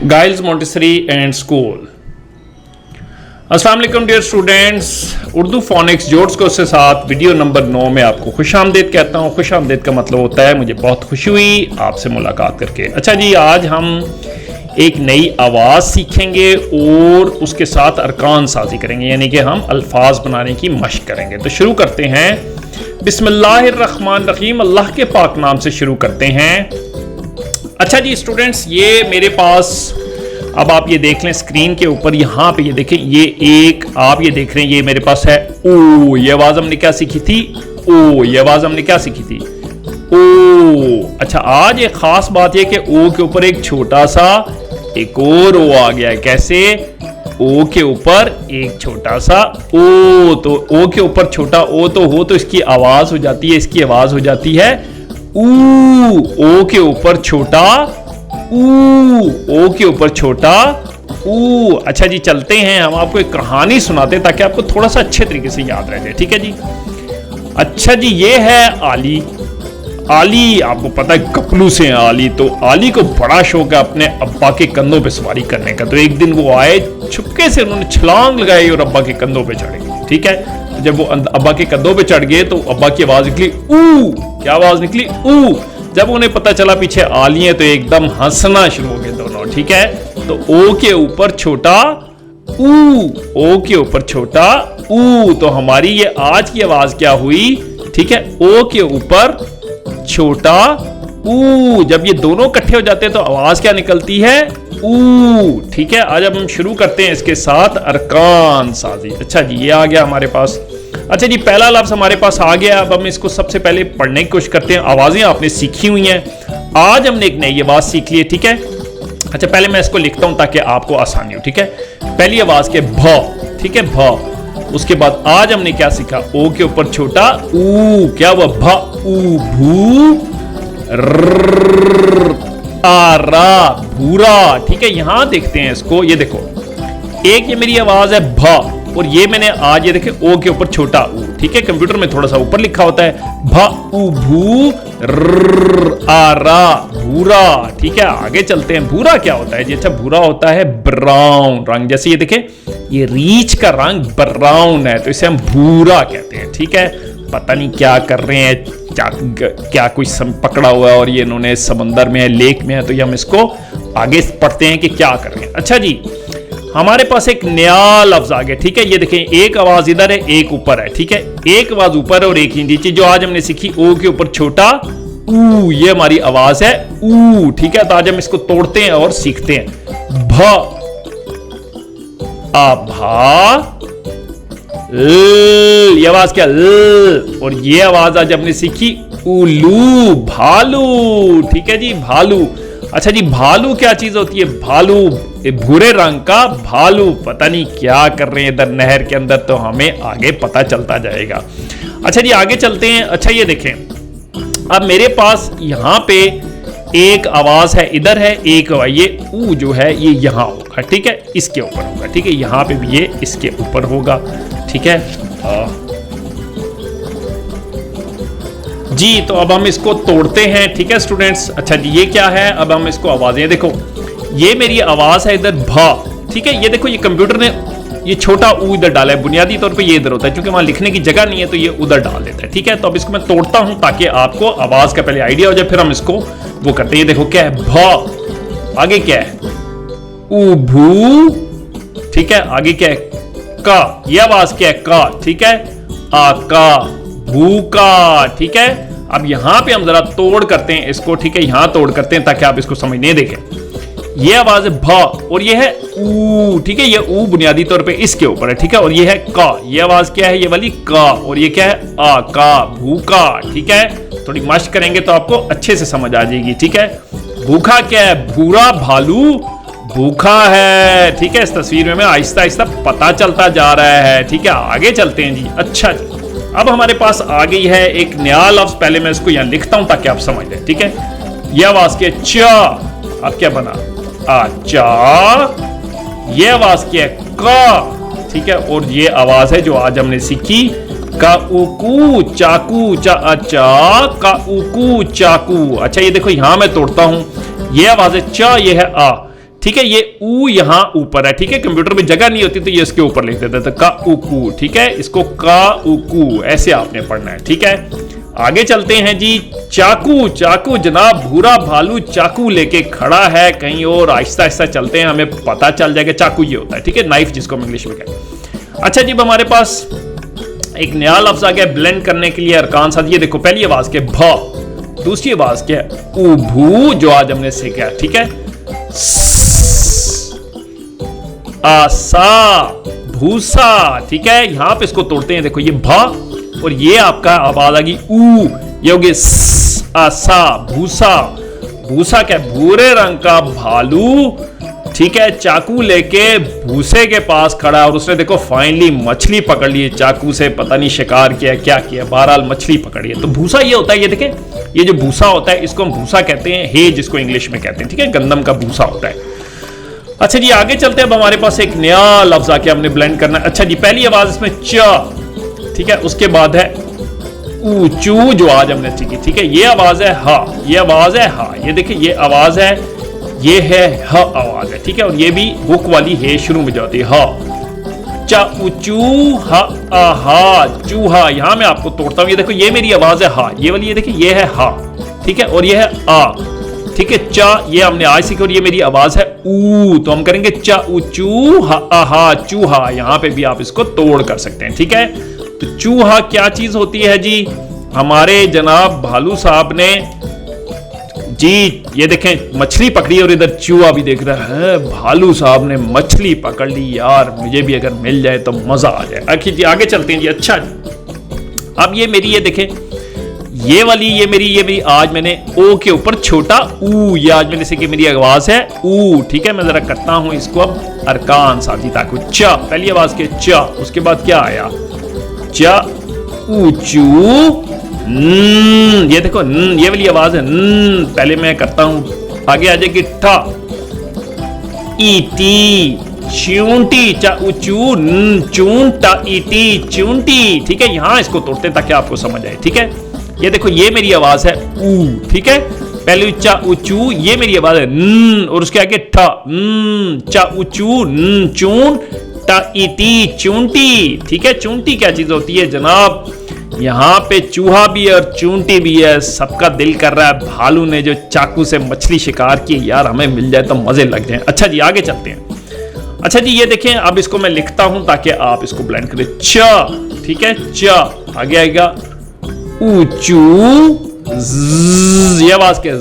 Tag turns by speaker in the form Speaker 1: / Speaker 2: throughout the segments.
Speaker 1: Giles Montessori and school. अस्सलाम वालेकुम dear students, Urdu phonics जोड्स कोर्स के साथ वीडियो नंबर 9 में आपको खुशामदीद कहता हूँ। खुशामदीद का मतलब होता है मुझे बहुत खुशी हुई आपसे मुलाकात करके। अच्छा जी, आज हम एक नई आवाज़ सीखेंगे और उसके साथ अरकान साजी करेंगे, यानी कि हम अल्फाज बनाने की मशक करेंगे। तो शुरू करते हैं। बिस्मिल्लाहिर्रहमानिर्रहीम, अल्लाह के पाक नाम से शुरू करते हैं। अच्छा जी स्टूडेंट्स, ये मेरे पास, अब आप ये देख लें स्क्रीन के ऊपर, यहाँ पे ये देखें, ये एक आप ये देख रहे हैं, ये मेरे पास है ओ। ये आवाज हमने क्या सीखी थी? ओ। ये आवाज हमने क्या सीखी थी? ओ। अच्छा, आज एक खास बात यह कि ओ के ऊपर एक छोटा सा एक और ओ आ गया है। कैसे? ओ के ऊपर एक छोटा सा ओ। तो ओ के ऊपर छोटा ओ तो हो तो इसकी आवाज हो जाती है, इसकी आवाज हो जाती है ऊ। ओ के ऊपर छोटा ऊ। ओ के ऊपर छोटा ऊ। अच्छा जी, चलते हैं, हम आपको एक कहानी सुनाते हैं ताकि आपको थोड़ा सा अच्छे तरीके से याद रह जाए। ठीक है जी। अच्छा जी, ये है आली। आली आपको पता है कपलू से है आली। तो आली को बड़ा शौक है अपने अब्बा के कंधों पे सवारी करने का। तो एक दिन वो आए, छुपके से उन्होंने छलांग लगाई और अब्बा के कंधों पे चढ़ गए। ठीक है, तो जब वो अब्बा के कंधों पे चढ़ गए तो अब्बा की आवाज निकली ऊ। क्या आवाज निकली? ऊ। जब उन्हें पता चला पीछे आली है तो एकदम हंसना शुरू हो गए दोनों। ठीक है, तो ओ के ऊपर छोटा ऊ। ओ के ऊपर छोटा ऊ। तो हमारी ये आज की आवाज क्या हुई? ठीक है, ओ के ऊपर छोटा ऊ। जब ये दोनों इकट्ठे हो जाते हैं तो आवाज क्या निकलती है? ऊ। ठीक है, आज अब हम शुरू करते हैं इसके साथ अरकान साजी। अच्छा जी, ये आ गया हमारे पास। अच्छा जी, पहला लफ्ज हमारे पास आ गया। अब हम इसको सबसे पहले पढ़ने की कोशिश करते हैं। आवाजें आपने सीखी हुई हैं, आज हमने एक नई आवाज सीख ली है। ठीक है, अच्छा पहले मैं इसको लिखता हूं ताकि आपको आसानी हो। ठीक है, पहली आवाज के भ। ठीक है, भ। उसके बाद आज हमने क्या सीखा? ओ के ऊपर छोटा ऊ। क्या हुआ? भ ऊ। भू आरा, भूरा। ठीक है, यहां देखते हैं इसको, ये देखो, एक ये मेरी आवाज है भ और ये मैंने आज ये देखे ओ के ऊपर छोटा ऊ। ठीक है, कंप्यूटर में थोड़ा सा ऊपर लिखा होता है भ ऊ भू आरा, भूरा। ठीक है, आगे चलते हैं। भूरा क्या होता है जी? अच्छा, भूरा होता है ब्राउन रंग। जैसे ये देखे, ये रीछ का रंग ब्राउन है तो इसे हम भूरा कहते हैं। ठीक है, पता नहीं क्या कर रहे हैं, क्या कोई पकड़ा हुआ है और ये इन्होंने समंदर में है, लेक में है, तो ये हम इसको आगे पढ़ते हैं कि क्या कर रहे हैं। अच्छा जी, हमारे पास एक नया लफ्ज आ गया। ठीक है, ये देखें, एक आवाज इधर है, एक ऊपर है। ठीक है, एक आवाज ऊपर और एक नीचे। जो आज हमने सीखी ओ के ऊपर छोटा ऊ, ये हमारी आवाज है ऊ। ठीक है, तो आज हम इसको तोड़ते हैं और सीखते हैं। भ आभा, ये आवाज क्या? ल। और ये आवाज आज हमने सीखी उलू, भालू। ठीक है जी, भालू। अच्छा जी, भालू क्या चीज होती है? भालू, भूरे रंग का भालू। पता नहीं क्या कर रहे हैं इधर नहर के अंदर, तो हमें आगे पता चलता जाएगा। अच्छा जी, आगे चलते हैं। अच्छा ये देखें, अब मेरे पास यहां पे एक आवाज है, इधर है एक, ये ऊ जो है ये यहां होगा। ठीक है, इसके ऊपर होगा। ठीक है, यहां पे भी ये इसके ऊपर होगा। ठीक है जी, तो अब हम इसको तोड़ते हैं। ठीक है स्टूडेंट्स। अच्छा जी, ये क्या है? अब हम इसको आवाजें देखो, ये मेरी आवाज है इधर भ। ठीक है, ये देखो, ये कंप्यूटर ने ये छोटा ऊ इधर डाला है। बुनियादी तौर पे ये इधर होता है, क्योंकि वहां लिखने की जगह नहीं है तो ये उधर डाल देता है। ठीक है, तो अब इसको मैं तोड़ता हूं ताकि आपको आवाज का पहले आइडिया हो जाए, फिर हम इसको वो करते हैं। ये देखो क्या है? भ। आगे क्या है? ऊ भू। ठीक है, आगे क्या है? का। ये आवाज क्या है? का। ठीक है, आका, भूका। ठीक है, अब यहां पे हम जरा तोड़ करते हैं इसको। ठीक है, यहां तोड़ करते हैं ताकि आप इसको समझने देखें। ये आवाज है भ और ये है ऊ। ठीक है, ये ऊ बुनियादी तौर पे इसके ऊपर है। ठीक है, और ये है का। ये आवाज क्या है? ये वाली का। और ये क्या है? आ का, भूखा। ठीक है, थोड़ी मशक करेंगे तो आपको अच्छे से समझ आ जाएगी। ठीक है, भूखा क्या है? भूरा भालू भूखा है। ठीक है, इस तस्वीर में आहिस्ता आहिस्ता पता चलता जा रहा है। ठीक है, आगे चलते हैं जी। अच्छा जी, अब हमारे पास आ गई है एक नया लफ्ज। पहले मैं इसको यहां लिखता हूं ताकि आप समझ लें। ठीक है, यह आवाज के चा। अब क्या बना? आचा। ये आवाज क्या है? का। ठीक है, और ये आवाज है जो आज हमने सीखी, का उकू चाकू। चा अच्छा, का उकू चाकू। अच्छा ये देखो, यहां मैं तोड़ता हूं, ये आवाज है चा, ये है आ। ठीक है, ये ऊ यहां ऊपर है, ठीक है, कंप्यूटर में जगह नहीं होती तो ये इसके ऊपर लिख देता था, का उकू, ठीक है, इसको का उकू ऐसे आपने पढ़ना है, ठीक है। आगे चलते हैं जी, चाकू, चाकू जनाब भूरा भालू चाकू लेके खड़ा है कहीं और, आहिस्ता आहिस्ता चलते हैं, हमें पता चल जाएगा चाकू ये होता है, ठीक है, नाइफ जिसको हम इंग्लिश में कहते हैं। अच्छा जी, अब हमारे पास एक नया लफ्ज आ गया ब्लेंड करने के लिए अरकान साथ। ये देखो, पहली आवाज के भ, दूसरी आवाज के उभू जो आज हमने सीखा, ठीक है, आसा भूसा, ठीक है, यहां पे इसको तोड़ते हैं, देखो ये भ और ये आपका आवाज आ गई ऊ, ये होगी आसा भूसा। भूसा क्या, भूरे रंग का भालू, ठीक है, चाकू लेके भूसे के पास खड़ा और उसने देखो फाइनली मछली पकड़ ली है चाकू से, पता नहीं शिकार किया क्या किया, बहरहाल मछली पकड़ी है। तो भूसा ये होता है, ये देखें, ये जो भूसा होता है इसको हम भूसा कहते हैं, हे जिसको इंग्लिश में कहते हैं, ठीक है, गंदम का भूसा होता है। अच्छा जी, आगे चलते हैं, अब हमारे पास एक नया लफ्ज आके हमने ब्लेंड करना है। अच्छा जी, पहली आवाज इसमें च, ठीक है, उसके बाद है ऊचू जो आज हमने सीखी, ठीक है, ये आवाज है हा, ये आवाज है हा, ये देखिए ये आवाज है, ये है ह आवाज है, ठीक है, और ये भी हुक वाली है शुरू में जाती है हा, चा उचू हा आहा चूहा। यहां मैं आपको तोड़ता हूं, ये देखो ये मेरी आवाज है हा, ये वाली ये देखिए ये है हा, ठीक है, और ये है आ, ठीक है, चा ये हमने आज सीखी और ये मेरी आवाज है ऊ, तो हम करेंगे चा उचू हा आहा चूहा। यहां पे भी आप इसको तोड़ कर सकते हैं, ठीक है। तो चूहा क्या चीज होती है जी, हमारे जनाब भालू साहब ने जी ये देखें मछली पकड़ी और इधर चूहा भी देख रहा है, भालू साहब ने मछली पकड़ ली, यार मुझे भी अगर मिल जाए तो मजा आ जाए। आखिर जी आगे चलते हैं जी। अच्छा अब ये मेरी ये देखें, ये वाली ये मेरी आज मैंने ओ के ऊपर छोटा ऊ, ये आज मैंने सीखी, मेरी आवाज है ऊ, ठीक है। मैं जरा करता हूं इसको अब अरकान साथी ताकि च, पहली आवाज के च, उसके बाद क्या आया च ऊचू, ये देखो ये वाली आवाज है, पहले मैं करता हूं, आगे आ जाएगी ठा इटी चूंटी, चा ऊचू चूंटा इटी चूंटी, ठीक है। यहां इसको तोड़ते हैं ताकि आपको समझ आए, ठीक है। ये देखो ये मेरी आवाज है ऊ, ठीक है, पहले चा ऊचू, ये मेरी आवाज है और उसके आगे ठा चा ऊचू चून टा इटी चूंटी, ठीक है। चूंटी क्या चीज होती है जनाब, यहां पे चूहा भी है और चूंटी भी है, सबका दिल कर रहा है भालू ने जो चाकू से मछली शिकार की, यार हमें मिल जाए तो मजे लग जाए। अच्छा जी आगे चलते हैं। अच्छा जी ये देखें, अब इसको मैं लिखता हूं ताकि आप इसको ब्लेंड करें, च, ठीक है, च आगे आएगा ऊचू, ये आवाज क्या है,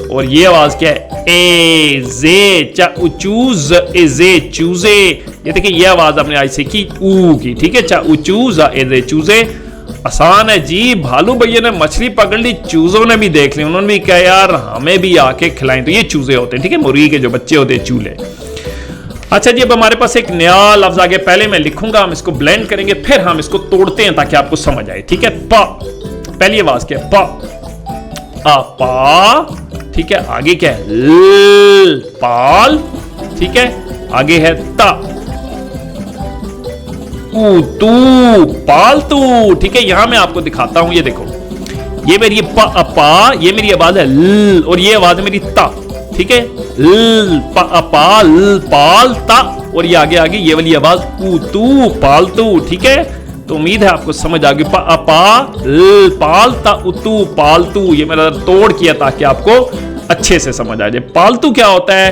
Speaker 1: और ये आवाज क्या है ए जे, चा ऊचू ए जे चूजे। ये देखिए ये आवाज आपने आज सीखी ऊ की, ठीक है, चा ऊचू ए जे चूजे। आसान है जी, भालू भैया ने मछली पकड़ ली, चूजों ने भी देख ली, उन्होंने भी कहा यार हमें भी आके खिलाएं, तो ये चूजे होते हैं, ठीक है, मुर्गी के जो बच्चे होते हैं चूल्हे। अच्छा जी अब हमारे पास एक नया लफ्ज आ गया, पहले मैं लिखूंगा, हम इसको ब्लेंड करेंगे, फिर हम इसको तोड़ते हैं ताकि आपको समझ आए, ठीक है। प, पहली आवाज क्या है प, आ पा, ठीक है, आगे क्या है ल, पाल, ठीक है, आगे है ता ऊ तू पालतू, ठीक है। यहां मैं आपको दिखाता हूं, ये देखो ये मेरी प अपा, ये मेरी आवाज है ल और ये आवाज है मेरी ता, ठीक है, ल प अपा ल पालता, और ये आगे आगे ये वाली आवाज ऊ तू पालतू, ठीक है। तो उम्मीद है आपको समझ आ गई, प अपा ल पालता उतू पालतू, ये मैंने तोड़ किया ताकि आपको अच्छे से समझ आ जाए। पालतू क्या होता है,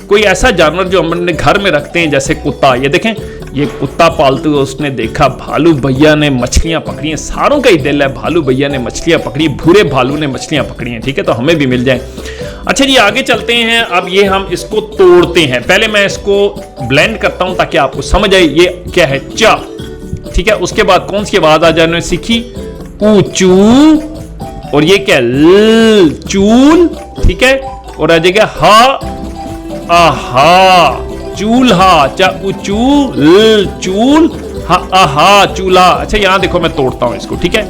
Speaker 1: कोई ऐसा जानवर जो हम अपने घर में रखते हैं, जैसे कुत्ता, ये देखें ये कुत्ता पालतू है, उसने देखा भालू भैया ने मछलियां पकड़ी हैं, सारों का ही दिल है भालू भैया ने मछलियां पकड़ी, भूरे भालू ने मछलियां पकड़ी हैं, ठीक है, तो हमें भी मिल जाए। अच्छा जी आगे चलते हैं, अब ये हम इसको तोड़ते हैं, पहले मैं इसको ब्लेंड करता हूं ताकि आपको समझ आए। ये क्या है चा, ठीक है, उसके बाद कौन सी आवाज आ जाए सीखी ऊचू, और ये क्या ल चूल, ठीक है, और आ जाएगा हा आहा चूल्हा, चा ऊचू ल चूल हा आहा चूल्हा। अच्छा यहां देखो मैं तोड़ता हूं इसको, ठीक है,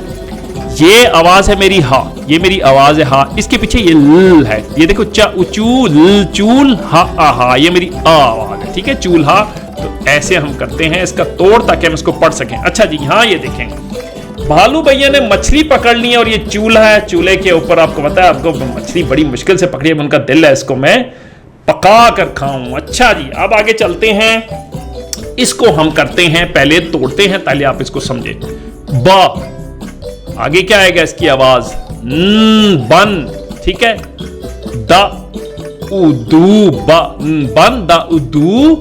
Speaker 1: ये आवाज है मेरी हा, ये मेरी आवाज है हा, इसके पीछे ये ल है, ये देखो चा ऊचू ल चूल हा आहा, ये मेरी आ आवाज है, ठीक है, चूल्हा। तो ऐसे हम करते हैं इसका तोड़ ताकि हम इसको पढ़ सकें। अच्छा जी हाँ ये देखें, भालू भैया ने मछली पकड़ ली है और ये चूल्हा है, चूल्हे के ऊपर आपको पता है आपको मछली बड़ी मुश्किल से पकड़ी है, उनका दिल है, इसको मैं पका कर खाऊं। अच्छा जी, अब आगे चलते हैं, इसको हम करते हैं, पहले तोड़ते हैं ताकि आप इसको समझे। ब, आगे क्या आएगा इसकी आवाज, बन, ठीक है। द उदू, बन, द उदू,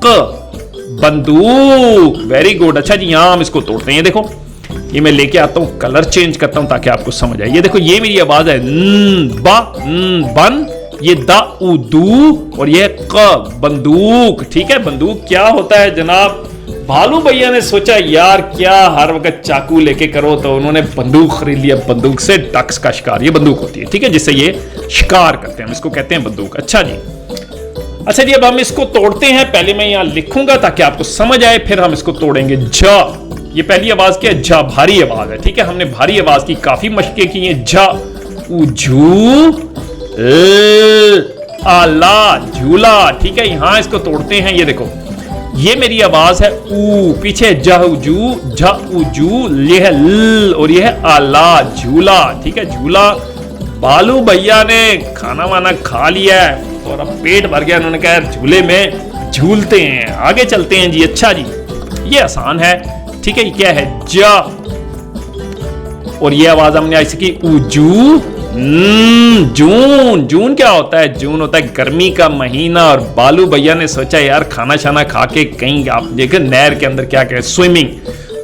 Speaker 1: क, बंदूक। Very good. अच्छा जी, यहां हम इसको तोड़ते हैं। ये देखो, ये मैं लेके आता हूं, कलर चेंज करता हूं ताकि आपको समझ आए। ये देखो, ये मेरी आवाज है, बन, ये द उदू, और ये क, बंदूक, ठीक है। बंदूक क्या होता है जनाब, भालू भैया ने सोचा यार क्या हर वक्त चाकू लेके करो, तो उन्होंने बंदूक खरीद लिया। बंदूक से डक्स का शिकार, ये बंदूक होती है, ठीक है, जिससे ये शिकार करते हैं, हम इसको कहते हैं बंदूक। अच्छा जी, अच्छा जी, अब हम इसको तोड़ते हैं। पहले मैं यहां लिखूंगा ताकि आपको समझ आए, फिर हम इसको तोड़ेंगे। झ, ये पहली आवाज क्या है, झ, भारी आवाज है, ठीक है। हमने भारी आवाज की काफी मशकें की हैं। झ, उझू, आला, झूला, ठीक है। यहां इसको तोड़ते हैं। ये देखो, ये मेरी आवाज है ऊ, पीछे जहजू, झूजू, ये है ल, और ये है आला, झूला, ठीक है, झूला। बालू भैया ने खाना वाना खा लिया है और अब पेट भर गया, उन्होंने कहा झूले में झूलते हैं। आगे चलते हैं जी। अच्छा जी, ये आसान है, ठीक है। ये क्या है, जा, और ये आवाज हमने ऐसे की, उजू, जून। जून क्या होता है, जून होता है गर्मी का महीना, और बालू भैया ने सोचा यार खाना शाना खा के कहीं आप देखें नहर के अंदर क्या करें, स्विमिंग।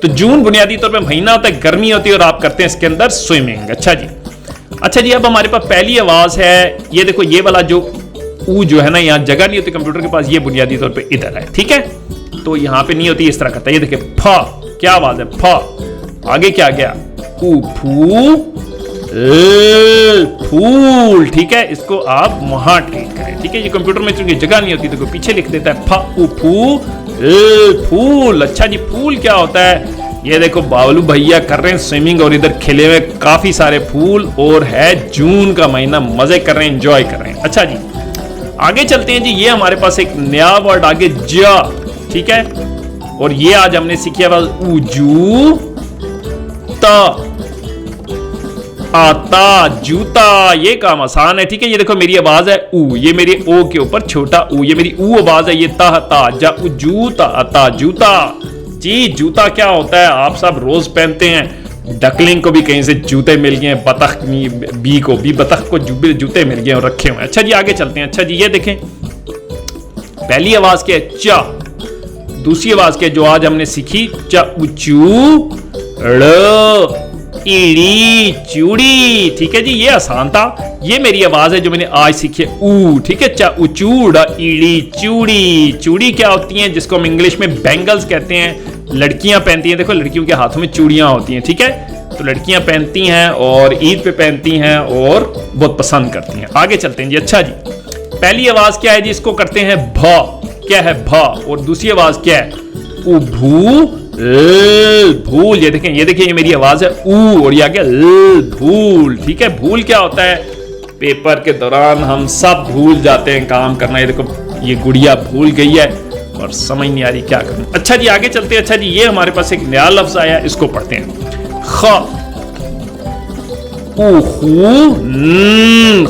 Speaker 1: तो जून बुनियादी तौर पे महीना होता है, गर्मी होती है, और आप करते हैं इसके अंदर स्विमिंग। अच्छा जी, अच्छा जी, अब हमारे पास पहली आवाज है, ये देखो, ये वाला जो ऊ जो है ना, यहाँ जगह नहीं होती कंप्यूटर के पास, ये बुनियादी तौर पे इधर है, ठीक है। तो यहाँ पे नहीं होती, इस तरह करता है। ये देखिए, फ, क्या आवाज है, फ। आगे क्या गया, फू, फूल, ठीक है। इसको आप वहां ट्रीट करें, ठीक है। ये कंप्यूटर में चूंकि जगह नहीं होती तो कोई पीछे लिख देता है, फू, फूल। अच्छा जी, फूल क्या होता है, ये देखो बालू भैया कर रहे हैं स्विमिंग, और इधर खिले हुए काफी सारे फूल, और है जून का महीना, मजे कर रहे हैं, एंजॉय कर रहे हैं। अच्छा जी, आगे चलते हैं जी। ये हमारे पास एक नया वर्ड आगे, जा, ठीक है। और ये आज हमने सीखी आवाज उजू, ता, आता, जूता। ये काम आसान है, ठीक है। ये देखो, मेरी आवाज है ऊ, ये मेरी ओ के ऊपर छोटा ऊ, ये मेरी ऊ आवाज है। ये ता, जा, जूता, आता, जूता। जी, जूता क्या होता है, आप सब रोज पहनते हैं। डकलिंग को भी कहीं से जूते मिल गए, बतख बी को भी बतख को जूते मिल गए और रखे हुए हैं। अच्छा जी, आगे चलते हैं। अच्छा जी, ये देखें, पहली आवाज क्या है, चा। दूसरी आवाज क्या है जो आज हमने सीखी, चा, उचू, ड़, ईड़ी, चूड़ी, ठीक है जी। ये आसान था। ये मेरी आवाज है जो मैंने आज सीखी है, ऊ, ठीक है। चा, उचूड़ा, ईड़ी, चूड़ी। चूड़ी क्या होती हैं, जिसको हम इंग्लिश में बैंगल्स कहते हैं, लड़कियां पहनती हैं। देखो, लड़कियों के हाथों में चूड़ियां होती हैं, ठीक है। तो लड़कियां पहनती हैं और ईद पे पहनती हैं और बहुत पसंद करती हैं। आगे चलते हैं जी। अच्छा जी, पहली आवाज क्या है जी, इसको करते हैं भ। क्या है, भ। और दूसरी आवाज क्या है, उभू, भूल। ये देखें, ये मेरी आवाज है ऊ, और ये आ गया ल, भूल, ठीक है। भूल क्या होता है, पेपर के दौरान हम सब भूल जाते हैं काम करना। ये देखो, ये गुड़िया भूल गई है और समझ नहीं आ रही क्या करूं। अच्छा जी, आगे चलते हैं। अच्छा जी, ये हमारे पास एक नया लफ्ज आया, इसको पढ़ते हैं, ख, खून।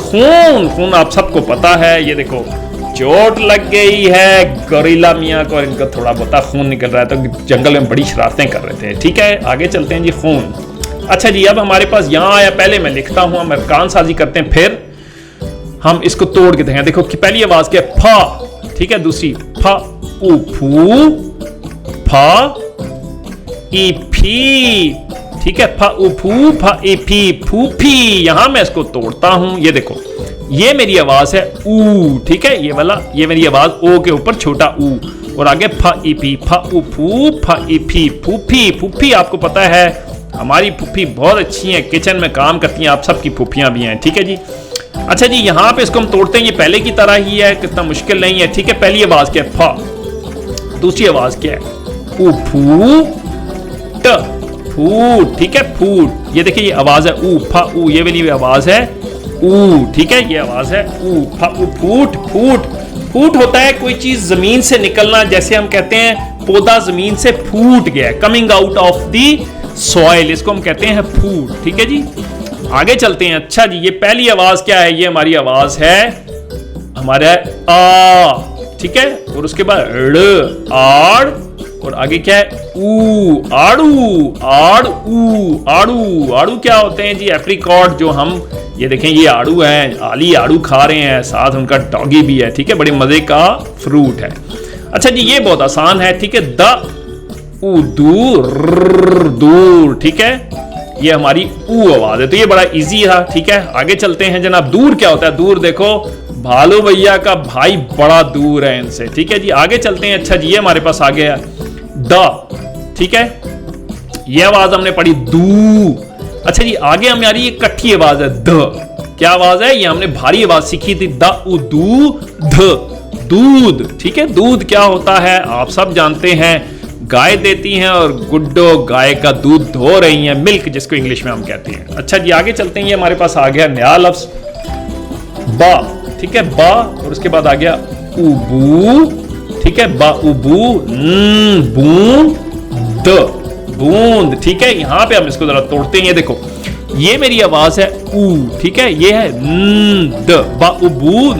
Speaker 1: खून आप सबको पता है। ये देखो, चोट लग गई है गोरिल्ला मियां को, और इनका थोड़ा बहुत खून निकल रहा है, तो जंगल में बड़ी शरारतें कर रहे थे, ठीक है। आगे चलते हैं जी, खून। अच्छा जी, अब हमारे पास यहां आया, पहले मैं लिखता हूं, हम अरकान साजी करते हैं, फिर हम इसको तोड़ के देखें। देखो कि पहली आवाज क्या है, फ, ठीक है। दूसरी फ, उफू, फ, इफी, ठीक है। फ, उफू, फ, इफी, फूफी। यहां मैं इसको तोड़ता हूं। ये देखो, ये मेरी आवाज है ऊ, ठीक है। ये वाला, ये मेरी आवाज ओ के ऊपर छोटा ऊ, और आगे फ, इफी, फ, उफू, फ, इफी, फूफी। फूफी आपको पता है, हमारी फूफी बहुत अच्छी हैं, किचन में काम करती हैं, आप सबकी फूफियां भी हैं, ठीक है जी। अच्छा जी, यहां पे इसको हम तोड़ते हैं। ये पहले की तरह ही है, कितना मुश्किल नहीं है, ठीक है। पहली आवाज क्या है, फ। दूसरी आवाज क्या है, उफू, ट, फूट, ठीक है, फूट। ये देखिए, ये आवाज है ऊ, फ, ऊ, ये वाली आवाज है ऊ, ठीक है। ये आवाज है ऊ, फ, ऊ, फूट, फूट। फूट होता है कोई चीज जमीन से निकलना, जैसे हम कहते हैं पौधा जमीन से फूट गया, coming out of the soil, इसको हम कहते हैं फूट, ठीक है जी। आगे चलते हैं। अच्छा जी, ये पहली आवाज क्या है, ये हमारी आवाज है हमारा है आ, ठीक है, और उसके बाद ड़, आड़, और आगे क्या है ऊ, आड़ू, आड़ ऊ, आड़ू। आड़ू क्या होते हैं जी? एप्रिकॉट, जो हम ये देखें ये आड़ू है, आली आड़ू खा रहे हैं, साथ उनका डॉगी भी है, ठीक है, बड़े मजे का फ्रूट है। अच्छा जी, ये बहुत आसान है, ठीक है, द ऊ, दूर, दूर, ठीक है, ये हमारी ऊ आवाज है, तो ये बड़ा इजी था, ठीक है। आगे चलते हैं जनाब। दूर क्या होता है? दूर देखो, भालू भैया का भाई बड़ा दूर है इनसे, ठीक है जी। आगे चलते हैं। अच्छा जी, ये हमारे पास आ गया द, ठीक है, ये आवाज हमने पढ़ी दू। अच्छा जी, आगे हमारी एक कट्ठी आवाज है द। क्या आवाज है? ये हमने भारी आवाज सीखी थी, द उ दू ध, दूध, ठीक है। दूध क्या होता है आप सब जानते हैं, गाय देती हैं और गुड्डो गाय का दूध धो रही हैं, मिल्क जिसको इंग्लिश में हम कहते हैं। अच्छा जी, आगे चलते हैं। ये हमारे पास आ गया नया लफ्ज बा, ठीक है, बा, और उसके बाद आ गया उबू, ठीक है, बा उबू, बूंद, बूंद, ठीक है। यहां पे हम इसको जरा तोड़ते हैं, ये देखो, ये मेरी आवाज है ऊ, ठीक है, ये है द, बा उबू,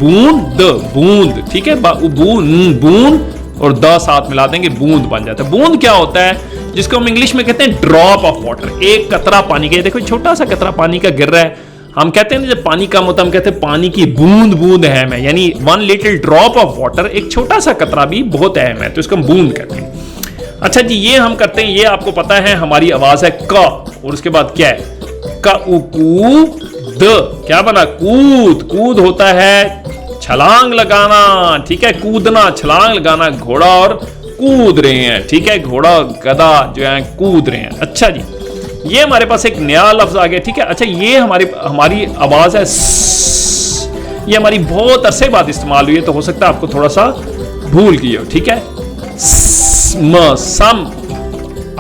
Speaker 1: बूंद, बूंद, ठीक है, बा उबू, बूंद, और द साथ मिला देंगे, बूंद बन जाता है। बूंद क्या होता है? जिसको हम इंग्लिश में कहते हैं ड्रॉप ऑफ वाटर, एक कतरा पानी का। देखो छोटा सा कतरा पानी का गिर रहा है, हम कहते हैं जब पानी कम होता है हम कहते हैं पानी की बूंद बूंद अहम है, यानी one little drop of water, एक छोटा सा कतरा भी बहुत अहम है, तो इसको हम बूंद कहते हैं। अच्छा जी, ये हम करते हैं, ये आपको पता है हमारी आवाज है क, और उसके बाद क्या है क उ कू द, क्या बना कूद। कूद होता है छलांग लगाना, ठीक है, कूदना, छलांग लगाना। घोड़ा और कूद रहे हैं, ठीक है, घोड़ा और गधा जो है कूद रहे हैं। अच्छा जी, ये हमारे पास एक नया लफ्ज आ गया, ठीक है। अच्छा, ये हमारी आवाज है स, ये हमारी बहुत अरसे बाद इस्तेमाल हुई है, तो हो सकता है आपको थोड़ा सा भूल गई हो, ठीक है। म, सम,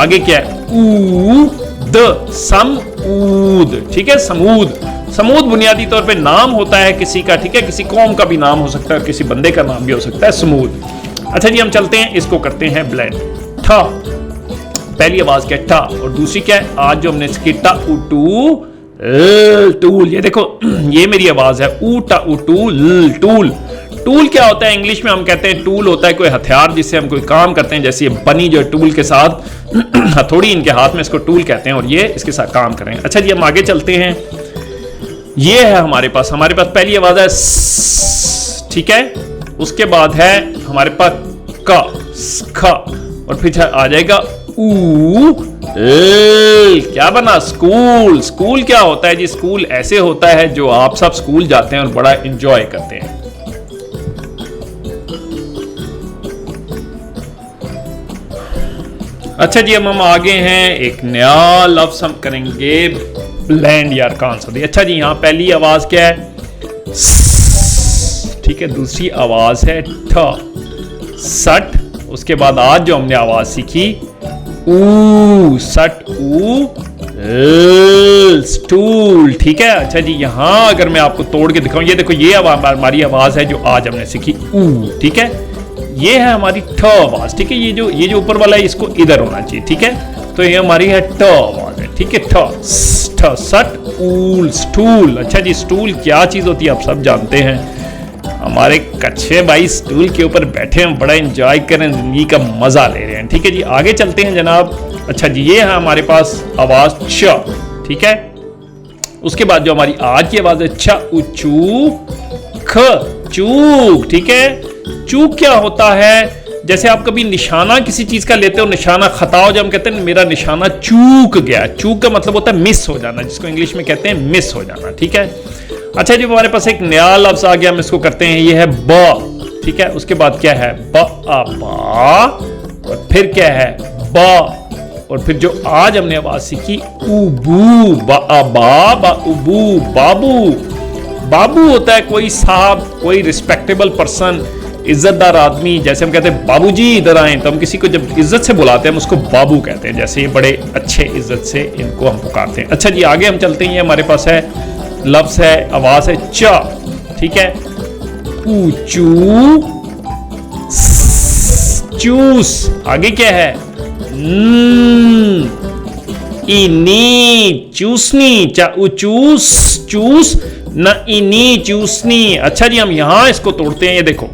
Speaker 1: आगे क्या है ऊ द, सम ऊद, ठीक है, समूद। समूद बुनियादी तौर पे नाम होता है किसी का, ठीक है, किसी कौम का भी नाम हो सकता है और किसी बंदे का नाम भी हो सकता है, समूद। अच्छा जी, हम चलते हैं, इसको करते हैं ब्लेंड। ठ, पहली आवाज क्या है ठ, और दूसरी क्या है आज जो हमने इसकी टा उ टू टूल। ये देखो, ये मेरी आवाज है ऊ टा उ टूल, टूल। टूल क्या होता है? इंग्लिश में हम कहते हैं टूल होता है कोई हथियार जिससे हम कोई काम करते हैं, जैसे ये बनी जो टूल के साथ हथौड़ी इनके हाथ में, इसको टूल कहते हैं, और ये इसके साथ काम करें। अच्छा जी, हम आगे चलते हैं। ये है हमारे पास पहली आवाज है स, ठीक है, उसके बाद है हमारे पास क, ख, और फिर आ जाएगा ऊ, क्या बना स्कूल। स्कूल क्या होता है जी? स्कूल ऐसे होता है जो आप सब स्कूल जाते हैं और बड़ा एंजॉय करते हैं। अच्छा जी, हम आगे हैं, एक नया लफ्ज हम करेंगे ब्लेंड यार कान सा। अच्छा जी, यहाँ पहली आवाज क्या है स, ठीक है, दूसरी आवाज है ठ, सट, उसके बाद आज जो हमने आवाज सीखी ऊ, सट ऊ, स्टूल, ठीक है। अच्छा जी, यहां अगर मैं आपको तोड़ के दिखाऊं, ये देखो, ये हमारी आवाज है जो आज हमने सीखी ऊ, ठीक है, ये है हमारी ठ आवाज, ठीक है। ये जो ऊपर वाला है इसको इधर होना चाहिए, ठीक है, तो ये हमारी है ट आवाज है, ठीक है, ठ, सट ऊल, स्टूल। अच्छा जी, स्टूल क्या चीज होती है आप सब जानते हैं, हमारे कच्चे भाई स्टूल के ऊपर बैठे हैं, बड़ा एंजॉय कर रहे हैं, जिंदगी का मजा ले रहे हैं, ठीक है जी। आगे चलते हैं जनाब। अच्छा जी, ये है हमारे पास आवाज च, ठीक है, उसके बाद जो हमारी आज की आवाज है छ उ चू ख, चूक, ठीक है। चूक क्या होता है? जैसे आप कभी निशाना किसी चीज का लेते हो, निशाना खता हो, जब हम कहते हैं मेरा निशाना चूक गया, चूक का मतलब होता है मिस हो जाना, जिसको इंग्लिश में कहते हैं मिस हो जाना, ठीक है। अच्छा जी, हमारे पास एक नया लफ्ज आ गया, हम इसको करते हैं, ये है ब, ठीक है, उसके बाद क्या है ब आ बा, और फिर क्या है बा, और फिर जो आज हमने आवाज सीखी उबू, बा आ बा उबू, बाबू। बाबू होता है कोई साहब, कोई रिस्पेक्टेबल पर्सन, इज्जतदार आदमी, जैसे हम कहते हैं बाबूजी इधर आए, तो हम किसी को जब इज्जत से बुलाते हैं हम उसको बाबू कहते हैं, जैसे ये बड़े अच्छे इज्जत से इनको हम पुकारते हैं। अच्छा जी, आगे हम चलते हैं, हमारे पास है लफ्ज है, आवाज है च, ठीक है, ऊचू, चूस, आगे क्या है इनी, चूसनी, चा चूस, चूस, न इनी चूसनी। अच्छा जी, हम यहां इसको तोड़ते हैं, ये देखो,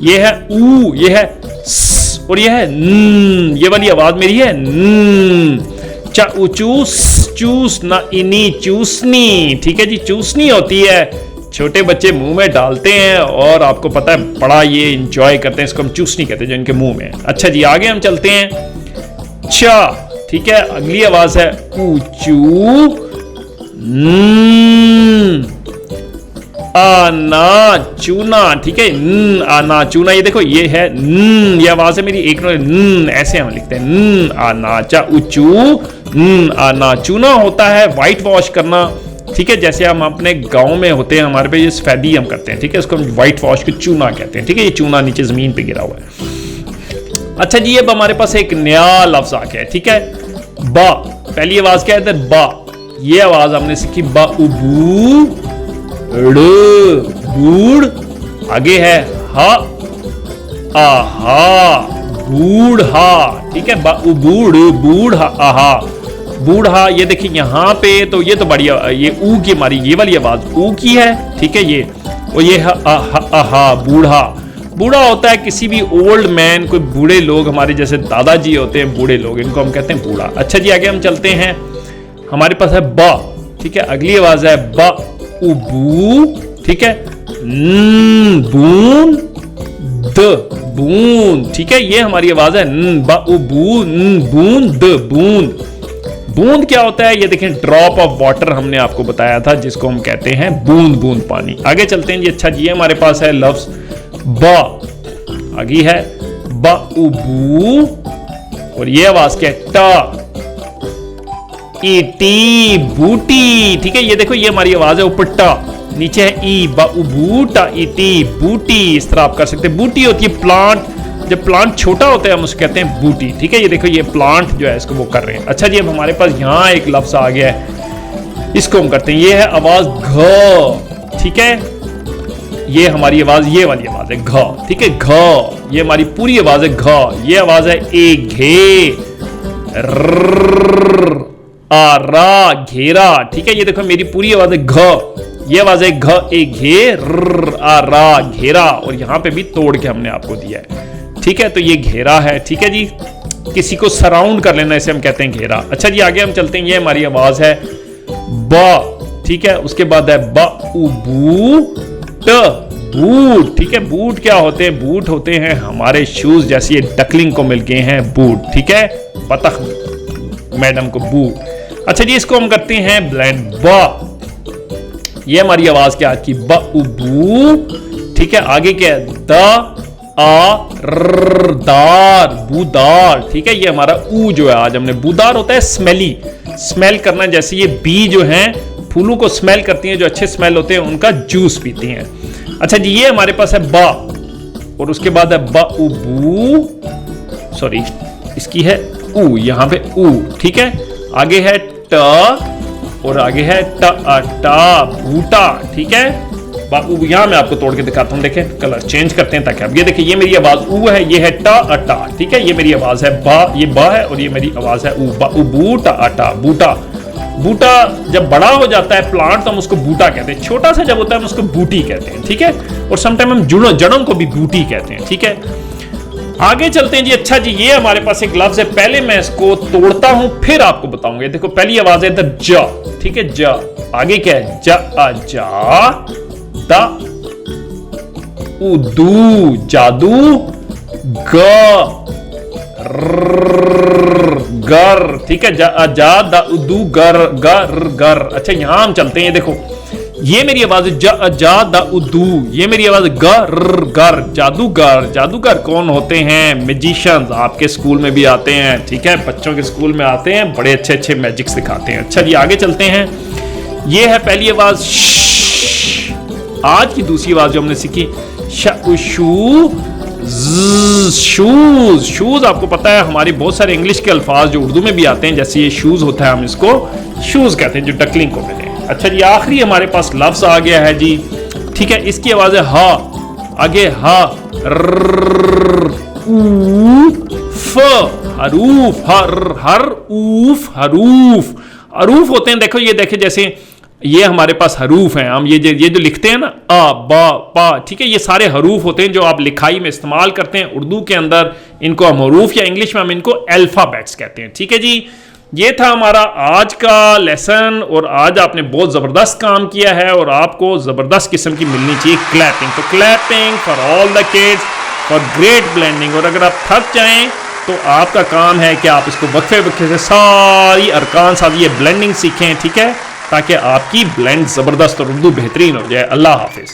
Speaker 1: ये है ऊ, ये है स, और ये है न, ये वाली आवाज मेरी है न। चा चूस चूस, न इनी चूसनी। ठीक है जी, चूसनी होती है, छोटे बच्चे मुंह में डालते हैं और आपको पता है बड़ा ये इंजॉय करते हैं, इसको हम चूसनी कहते हैं जो इनके मुंह में। अच्छा जी, आगे हम चलते हैं। चा, ठीक है, अगली आवाज है ऊचू। आना चूना। ठीक है, आना चूना, ये देखो, ये है ये आवाज है मेरी एक नोट, ऐसे हम लिखते हैं आना चा ऊचू आना। चूना होता है व्हाइट वॉश करना। ठीक है, जैसे हम अपने गांव में होते हैं, हमारे पे ये सफेदी हम करते हैं। ठीक है, इसको हम व्हाइट वॉश को चूना कहते हैं। ठीक है, ये चूना नीचे जमीन पे गिरा हुआ है। अच्छा जी, अब हमारे पास एक नया लफ्ज आ गया है। ठीक है, बा, पहली आवाज क्या है इधर, बा, ये आवाज हमने सीखी बा उबू बूढ़। आगे है हा, आहा, बूढ़ा। ठीक है, बा उबूढ़ बूढ़ा, आहा बूढ़ा। ये देखिए यहाँ पे तो ये तो बढ़िया, ये ऊ की हमारी ये वाली आवाज ऊ की है। ठीक है, ये और ये आहा बूढ़ा। बूढ़ा होता है किसी भी ओल्ड मैन, कोई बूढ़े लोग हमारे जैसे दादाजी होते हैं, बूढ़े लोग, इनको हम कहते हैं बूढ़ा। अच्छा जी, आगे हम चलते हैं, हमारे पास है बा। ठीक है, अगली आवाज है बा उबू। ठीक है, बूंद बूंद। ठीक है, ये हमारी आवाज है बा उबू बूंद बूंद। बूंद क्या होता है, ये देखें, ड्रॉप ऑफ वाटर हमने आपको बताया था, जिसको हम कहते हैं बूंद बूंद पानी। आगे चलते हैं जी। अच्छा जी, हमारे पास है लफ्ज बा, आगे है बा उबू, और ये आवाज क्या है, टा इटी बूटी। ठीक है, ये देखो, ये हमारी आवाज है ऊपर टा, नीचे है ई, बा बूटा इटी बूटी। इस तरह आप कर सकते हैं। बूटी होती है प्लांट, जब प्लांट छोटा होता है हम उसको कहते हैं बूटी। ठीक है, ये देखो, ये प्लांट जो है इसको वो कर रहे हैं। अच्छा जी, अब हमारे पास यहाँ एक लफ्ज आ गया है, इसको हम करते हैं, ये है आवाज घ। ठीक है, ये हमारी आवाज, ये वाली आवाज है घ। ठीक है, घ, ये हमारी पूरी आवाज है घ। ये आवाज है ए घे आरा घेरा। ठीक है, ये देखो, मेरी पूरी आवाज है घ, ये आवाज है घ ए घे आरा घेरा, और यहां पे भी तोड़ के हमने आपको दिया है। ठीक है, तो ये घेरा है। ठीक है जी, किसी को सराउंड कर लेना, इसे हम कहते हैं घेरा। अच्छा जी, आगे हम चलते हैं, ये हमारी आवाज है बा। ठीक है, उसके बाद है बा उबू ट बूट। ठीक है, बूट क्या होते हैं, बूट होते हैं हमारे शूज, जैसे ये डकलिंग को मिल गए हैं बूट। ठीक है, बतख मैडम को बूट। अच्छा जी, इसको हम करते हैं ब्लेंड, बा, ये हमारी आवाज क्या की, ब उबू। ठीक है, आगे क्या है, द आ दार बूदार। ठीक है, ये हमारा ऊ जो है, आज हमने बूदार होता है स्मेली, स्मेल करना, जैसे ये बी जो हैं फूलों को स्मेल करती हैं, जो अच्छे स्मेल होते हैं उनका जूस पीती हैं। अच्छा जी, ये हमारे पास है बा, और उसके बाद है ब उबू, सॉरी इसकी है ऊ, यहां पे ऊ। ठीक है, आगे है ट, और आगे है टा बूटा। ठीक है, यहां मैं आपको तोड़ के दिखाता हूं, देखें, कलर चेंज करते हैं ताकि आप ये देखिए, ये मेरी आवाज ऊ है, ये है टा। ठीक है, ये मेरी आवाज है बा, ये बा है, और ये मेरी आवाज है ऊ, बा उबू टा बूटा। बूटा जब बड़ा हो जाता है प्लांट तो हम उसको बूटा कहते हैं, छोटा सा जब होता है हम उसको बूटी कहते हैं। ठीक है, और समटाइम हम जड़ों को भी बूटी कहते हैं। ठीक है, आगे चलते हैं जी। अच्छा जी, ये हमारे पास एक लफ्ज है, पहले मैं इसको तोड़ता हूं फिर आपको बताऊंगा। देखो, पहली आवाज है इधर जा। ठीक है, जा, आगे क्या है, जा दा उदू जादू, गर। ठीक है, जा दा उदू गर। अच्छा, यहां हम चलते हैं, ये देखो, ये मेरी आवाज जा दा उदू, ये मेरी आवाज गर जादूगर। जादूगर कौन होते हैं, मैजिशियंस, आपके स्कूल में भी आते हैं। ठीक है, बच्चों के स्कूल में आते हैं, बड़े अच्छे अच्छे मैजिक सिखाते हैं। अच्छा जी, आगे चलते हैं, ये है पहली आवाज। आज की दूसरी आवाज जो हमने सीखी, शूज। आपको पता है हमारे बहुत सारे इंग्लिश के अल्फाज जो उर्दू में भी आते हैं, जैसे ये शूज होता है, हम इसको शूज कहते हैं, जो डकलिंग को मिले। अच्छा जी, आखिरी हमारे पास लफ्ज आ गया है जी। ठीक है, इसकी आवाज है हा, आगे हा हरूफ, हर ऊफ हरूफ। हरूफ होते हैं, देखो, ये देखे, जैसे ये हमारे पास हरूफ हैं, हम ये जो लिखते हैं ना, आ बा पा, ठीक है, ये सारे हरूफ होते हैं जो आप लिखाई में इस्तेमाल करते हैं उर्दू के अंदर। इनको हम हरूफ या इंग्लिश में हम इनको अल्फाबेट्स कहते हैं। ठीक है जी, ये था हमारा आज का लेसन और आज आपने बहुत ज़बरदस्त काम किया है और आपको ज़बरदस्त किस्म की मिलनी चाहिए क्लैपिंग। तो clapping for all the kids for great blending. और अगर आप थक जाएं तो आपका काम है कि आप इसको वक्फे वक्फे से सारी अरकान साथ ये ब्लेंडिंग सीखें, ठीक है, ताकि आपकी ब्लेंड ज़बरदस्त और उर्दू बेहतरीन हो जाए। अल्लाह हाफिज़।